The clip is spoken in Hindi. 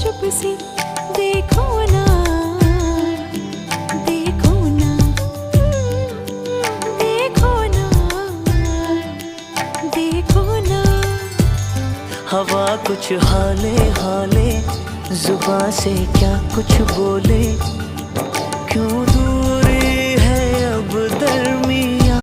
चुप से देखो ना, देखो ना, देखो ना, देखो ना। हवा कुछ हाले हाले, जुबां से क्या कुछ बोले, क्यों दूरी है अब दरमियां।